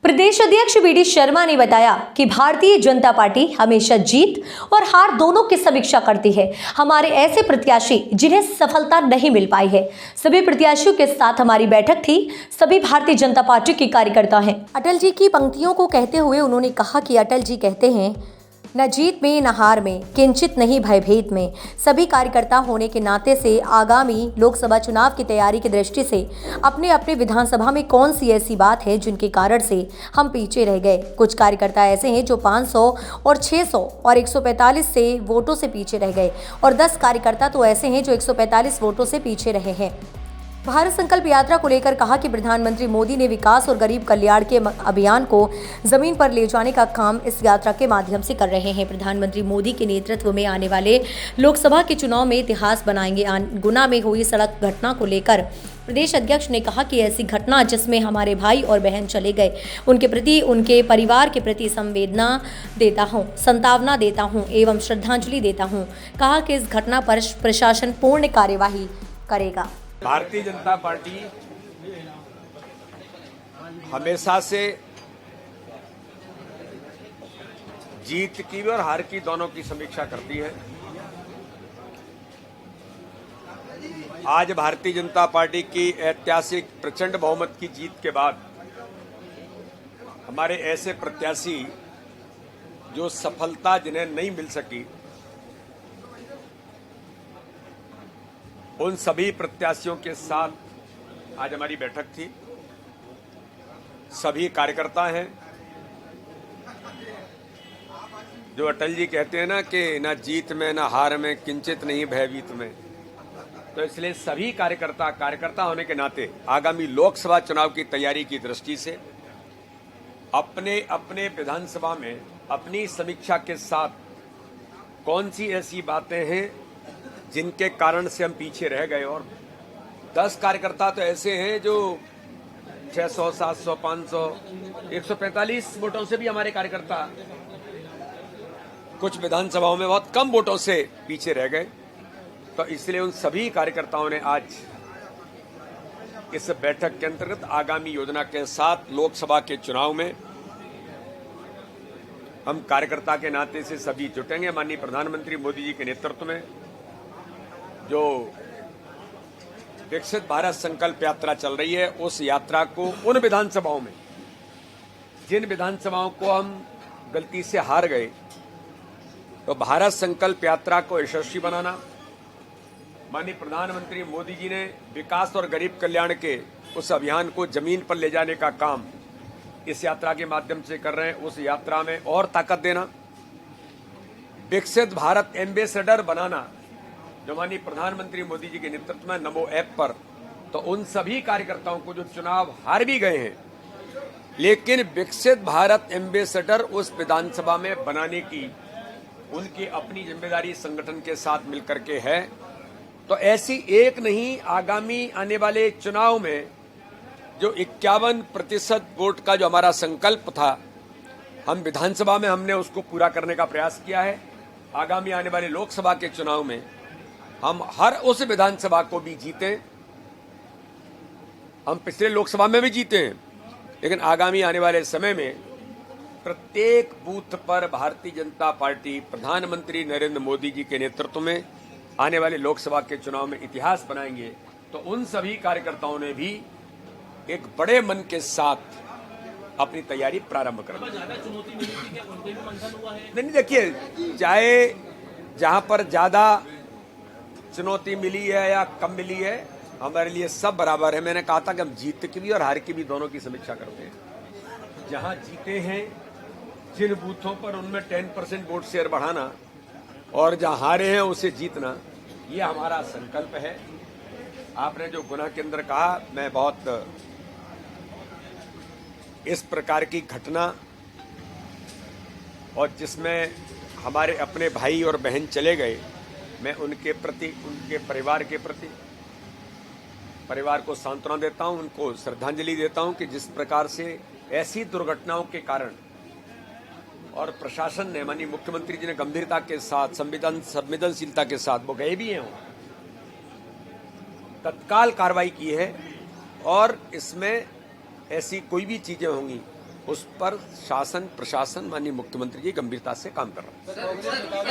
प्रदेश अध्यक्ष we D Sharma ने बताया कि भारतीय जनता पार्टी हमेशा जीत और हार दोनों की समीक्षा करती है। हमारे ऐसे प्रत्याशी जिन्हें सफलता नहीं मिल पाई है, सभी प्रत्याशियों के साथ हमारी बैठक थी। सभी भारतीय जनता पार्टी के कार्यकर्ता हैं। अटल जी की पंक्तियों को कहते हुए उन्होंने कहा कि अटल जी कहते हैं, न जीत में न हार में, किंचित नहीं भयभीत में। सभी कार्यकर्ता होने के नाते से आगामी लोकसभा चुनाव की तैयारी की दृष्टि से अपने अपने विधानसभा में कौन सी ऐसी बात है जिनके कारण से हम पीछे रह गए। कुछ कार्यकर्ता ऐसे हैं जो 500 और 600 और 145 से वोटों से पीछे रह गए और 10 कार्यकर्ता तो ऐसे हैं जो 145 वोटों से पीछे रहे हैं। भारत संकल्प यात्रा को लेकर कहा कि प्रधानमंत्री मोदी ने विकास और गरीब कल्याण के अभियान को जमीन पर ले जाने का काम इस यात्रा के माध्यम से कर रहे हैं। प्रधानमंत्री मोदी के नेतृत्व में आने वाले लोकसभा के चुनाव में इतिहास बनाएंगे। गुना में हुई सड़क घटना को लेकर प्रदेश अध्यक्ष ने कहा कि ऐसी घटना जिसमें हमारे भाई और बहन चले गए, उनके प्रति, उनके परिवार के प्रति संतावना देता हूँ एवं श्रद्धांजलि देता हूँ। कहा कि इस घटना पर प्रशासन पूर्ण कार्यवाही करेगा। भारतीय जनता पार्टी हमेशा से जीत की और हार की दोनों की समीक्षा करती है। आज भारतीय जनता पार्टी की ऐतिहासिक प्रचंड बहुमत की जीत के बाद हमारे ऐसे प्रत्याशी जो सफलता जिन्हें नहीं मिल सकी, उन सभी प्रत्याशियों के साथ आज हमारी बैठक थी। सभी कार्यकर्ता हैं। जो अटल जी कहते हैं ना कि ना जीत में ना हार में, किंचित नहीं भयभीत में, तो इसलिए सभी कार्यकर्ता होने के नाते आगामी लोकसभा चुनाव की तैयारी की दृष्टि से अपने अपने विधानसभा में अपनी समीक्षा के साथ कौन सी ऐसी बातें हैं जिनके कारण से हम पीछे रह गए। और 10 कार्यकर्ता तो ऐसे हैं जो 600, 700, 500, 145 वोटों से भी हमारे कार्यकर्ता कुछ विधानसभाओं में बहुत कम वोटों से पीछे रह गए। तो इसलिए उन सभी कार्यकर्ताओं ने आज इस बैठक के अंतर्गत आगामी योजना के साथ लोकसभा के चुनाव में हम कार्यकर्ता के नाते से सभी जुटेंगे। माननीय प्रधानमंत्री मोदी जी के नेतृत्व में जो विकसित भारत संकल्प यात्रा चल रही है, उस यात्रा को उन विधानसभाओं में, जिन विधानसभाओं को हम गलती से हार गए, तो भारत संकल्प यात्रा को यशस्वी बनाना। माननीय प्रधानमंत्री मोदी जी ने विकास और गरीब कल्याण के उस अभियान को जमीन पर ले जाने का काम इस यात्रा के माध्यम से कर रहे हैं। उस यात्रा में और ताकत देना, विकसित भारत एम्बेसडर बनाना, जो माननीय प्रधानमंत्री मोदी जी के नेतृत्व में नमो ऐप पर, तो उन सभी कार्यकर्ताओं को जो चुनाव हार भी गए हैं लेकिन विकसित भारत एम्बेसडर उस विधानसभा में बनाने की उनकी अपनी जिम्मेदारी संगठन के साथ मिलकर के है। तो ऐसी एक नहीं, आगामी आने वाले चुनाव में जो 51% वोट का जो हमारा संकल्प था, हम विधानसभा में हमने उसको पूरा करने का प्रयास किया है। आगामी आने वाले लोकसभा के चुनाव में हम हर उस विधानसभा को भी जीते। हम पिछले लोकसभा में भी जीते हैं, लेकिन आगामी आने वाले समय में प्रत्येक बूथ पर भारतीय जनता पार्टी प्रधानमंत्री नरेंद्र मोदी जी के नेतृत्व में आने वाले लोकसभा के चुनाव में इतिहास बनाएंगे। तो उन सभी कार्यकर्ताओं ने भी एक बड़े मन के साथ अपनी तैयारी प्रारंभ कर दी। नहीं, देखिए, चाहे जहां पर ज्यादा चुनौती मिली है या कम मिली है, हमारे लिए सब बराबर है। मैंने कहा था कि हम जीत की भी और हार की भी दोनों की समीक्षा करते हैं। जहां जीते हैं जिन बूथों पर, उनमें 10% वोट शेयर बढ़ाना, और जहां हारे हैं उसे जीतना, ये हमारा संकल्प है। आपने जो गुना के अंदर कहा, मैं बहुत इस प्रकार की घटना और जिसमें हमारे अपने भाई और बहन चले गए, मैं उनके प्रति, उनके परिवार के प्रति, परिवार को सांत्वना देता हूं, उनको श्रद्धांजलि देता हूं कि जिस प्रकार से ऐसी दुर्घटनाओं के कारण और प्रशासन ने, माननीय मुख्यमंत्री जी ने गंभीरता के साथ, संवेदनशीलता के साथ, वो गए भी हैं, तत्काल कार्रवाई की है। और इसमें ऐसी कोई भी चीजें होंगी उस पर शासन प्रशासन माननीय मुख्यमंत्री जी गंभीरता से काम कर रहा है।